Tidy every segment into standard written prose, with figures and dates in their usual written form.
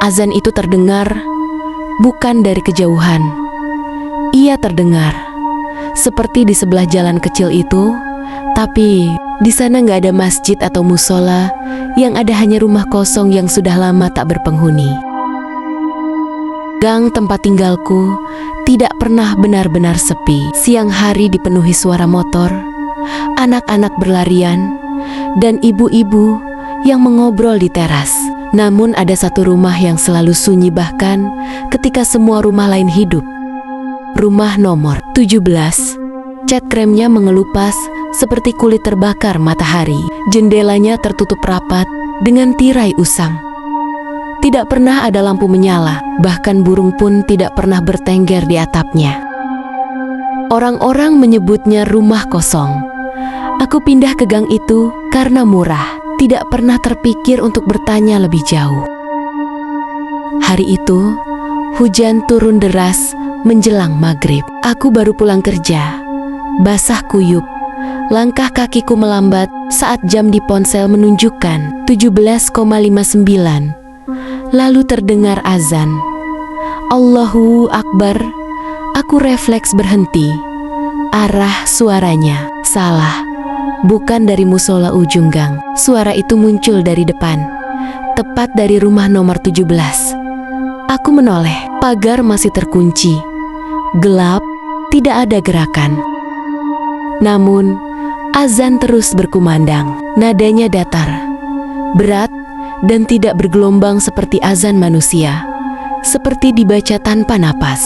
Azan itu terdengar bukan dari kejauhan. Ia terdengar seperti di sebelah jalan kecil itu, tapi di sana nggak ada masjid atau musola, yang ada hanya rumah kosong yang sudah lama tak berpenghuni. Gang tempat tinggalku tidak pernah benar-benar sepi. Siang hari dipenuhi suara motor, anak-anak berlarian, dan ibu-ibu yang mengobrol di teras. Namun ada satu rumah yang selalu sunyi bahkan ketika semua rumah lain hidup. Rumah nomor 17. Cat kremnya mengelupas seperti kulit terbakar matahari. Jendelanya tertutup rapat dengan tirai usang. Tidak pernah ada lampu menyala, bahkan burung pun tidak pernah bertengger di atapnya. Orang-orang menyebutnya rumah kosong. Aku pindah ke gang itu karena murah. Tidak pernah terpikir untuk bertanya lebih jauh. Hari itu, hujan turun deras menjelang maghrib. Aku baru pulang kerja, basah kuyup. Langkah kakiku melambat saat jam di ponsel menunjukkan 17,59. Lalu terdengar azan. Allahu Akbar. Aku refleks berhenti. Arah suaranya salah. Bukan dari musola ujung gang. Suara itu muncul dari depan, tepat dari rumah nomor 17. Aku menoleh. Pagar masih terkunci. Gelap, tidak ada gerakan. Namun, azan terus berkumandang. Nadanya datar, berat, dan tidak bergelombang seperti azan manusia. Seperti dibaca tanpa napas.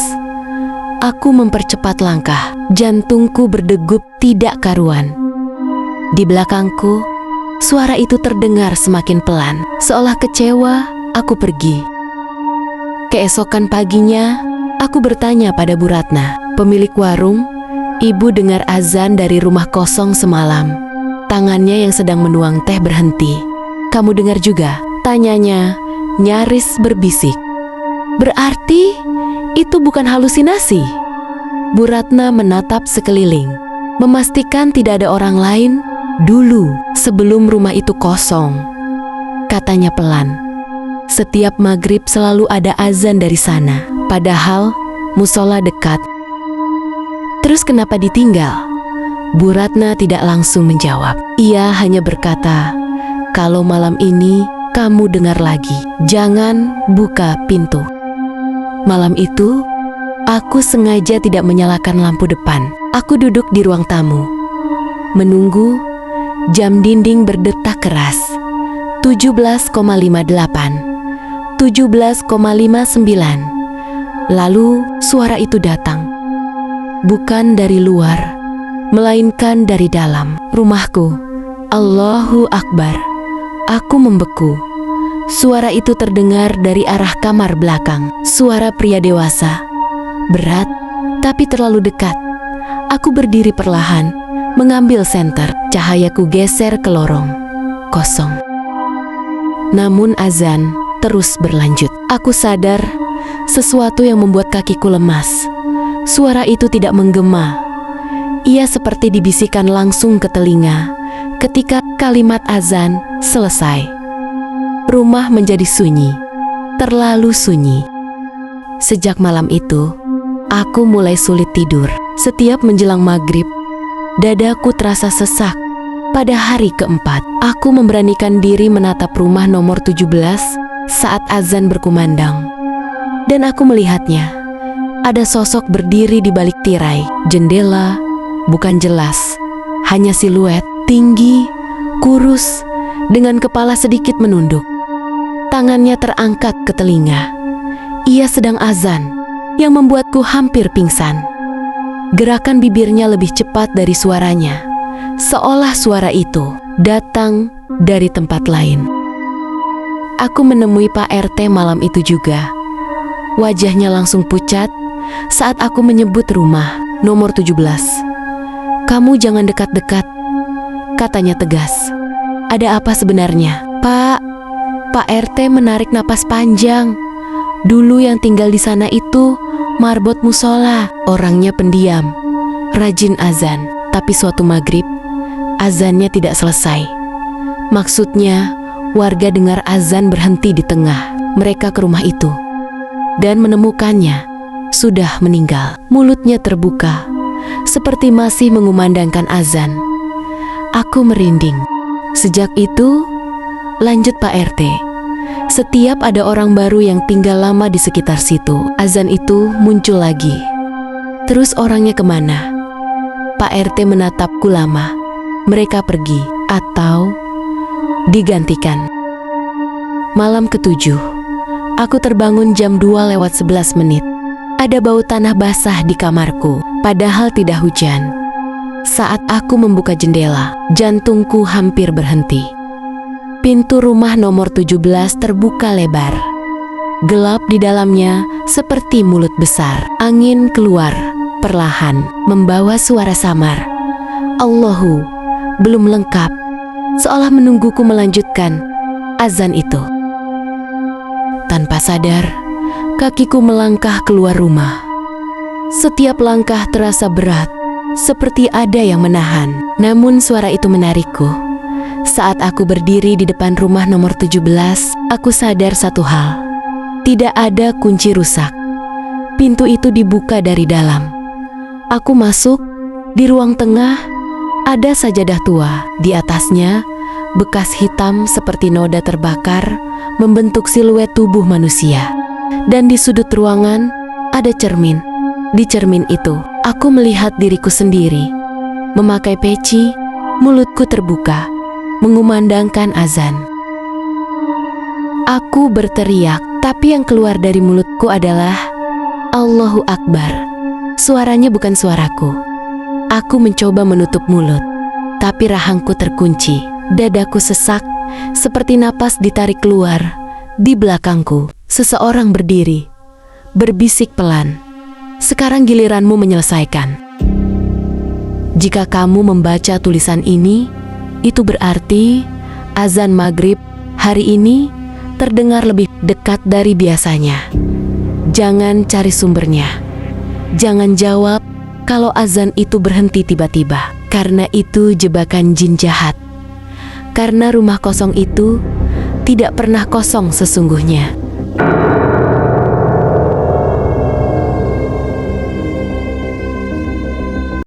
Aku mempercepat langkah. Jantungku berdegup tidak karuan. Di belakangku, suara itu terdengar semakin pelan. Seolah kecewa, aku pergi. Keesokan paginya, aku bertanya pada Bu Ratna, pemilik warung. Ibu dengar azan dari rumah kosong semalam. Tangannya yang sedang menuang teh berhenti. Kamu dengar juga? Tanyanya, nyaris berbisik. Berarti itu bukan halusinasi? Bu Ratna menatap sekeliling, memastikan tidak ada orang lain. Dulu, sebelum rumah itu kosong, katanya pelan, setiap maghrib selalu ada azan dari sana, padahal musola dekat. Terus kenapa ditinggal? Bu Ratna tidak langsung menjawab. Ia hanya berkata, kalau malam ini kamu dengar lagi, jangan buka pintu. Malam itu, aku sengaja tidak menyalakan lampu depan. Aku duduk di ruang tamu, menunggu. Jam dinding berdetak keras. 17,58, 17,59. Lalu suara itu datang. Bukan dari luar, melainkan dari dalam rumahku. Allahu Akbar. Aku membeku. Suara itu terdengar dari arah kamar belakang. Suara pria dewasa. Berat, tapi terlalu dekat. Aku berdiri perlahan, mengambil senter. Cahayaku geser ke lorong kosong. Namun azan terus berlanjut. Aku sadar sesuatu yang membuat kakiku lemas. Suara itu tidak menggema. Ia seperti dibisikkan langsung ke telinga ketika kalimat azan selesai. Rumah menjadi sunyi, terlalu sunyi. Sejak malam itu, aku mulai sulit tidur. Setiap menjelang maghrib, dadaku terasa sesak. Pada hari keempat, aku memberanikan diri menatap rumah nomor 17 saat azan berkumandang. Dan aku melihatnya. Ada sosok berdiri di balik tirai. Jendela bukan jelas, hanya siluet tinggi, kurus, dengan kepala sedikit menunduk. Tangannya terangkat ke telinga. Ia sedang azan, yang membuatku hampir pingsan. Gerakan bibirnya lebih cepat dari suaranya. Seolah suara itu datang dari tempat lain. Aku menemui Pak RT malam itu juga. Wajahnya langsung pucat saat aku menyebut rumah nomor 17. Kamu jangan dekat-dekat, katanya tegas. Ada apa sebenarnya? Pak RT menarik napas panjang. Dulu yang tinggal di sana itu marbot musola. Orangnya pendiam, rajin azan. Tapi suatu maghrib, azannya tidak selesai. Maksudnya, warga dengar azan berhenti di tengah. mereka ke rumah itu dan menemukannya sudah meninggal. Mulutnya terbuka, seperti masih mengumandangkan azan. Aku merinding. Sejak itu, lanjut Pak RT, setiap ada orang baru yang tinggal lama di sekitar situ, azan itu muncul lagi. Terus orangnya kemana? Pak RT menatapku lama. Mereka pergi atau digantikan. Malam ketujuh, aku terbangun jam 2:11. Ada bau tanah basah di kamarku, padahal tidak hujan. Saat aku membuka jendela, jantungku hampir berhenti. Pintu rumah nomor 17 terbuka lebar. Gelap di dalamnya seperti mulut besar. Angin keluar perlahan, membawa suara samar. Allahu, belum lengkap. Seolah menungguku melanjutkan azan itu. Tanpa sadar, kakiku melangkah keluar rumah. Setiap langkah terasa berat, seperti ada yang menahan. Namun suara itu menarikku. Saat aku berdiri di depan rumah nomor 17, aku sadar satu hal. Tidak ada kunci rusak. Pintu itu dibuka dari dalam. Aku masuk, di ruang tengah ada sajadah tua. Di atasnya, bekas hitam seperti noda terbakar membentuk siluet tubuh manusia. Dan di sudut ruangan ada cermin. Di cermin itu, aku melihat diriku sendiri. Memakai peci, mulutku terbuka, mengumandangkan azan. Aku berteriak, tapi yang keluar dari mulutku adalah Allahu Akbar. Suaranya bukan suaraku. Aku mencoba menutup mulut, tapi rahangku terkunci. Dadaku sesak, seperti napas ditarik keluar. Di belakangku, seseorang berdiri, berbisik pelan. Sekarang giliranmu menyelesaikan. Jika kamu membaca tulisan ini, itu berarti azan maghrib hari ini terdengar lebih dekat dari biasanya. Jangan cari sumbernya. Jangan jawab kalau azan itu berhenti tiba-tiba, karena itu jebakan jin jahat. Karena rumah kosong itu tidak pernah kosong sesungguhnya.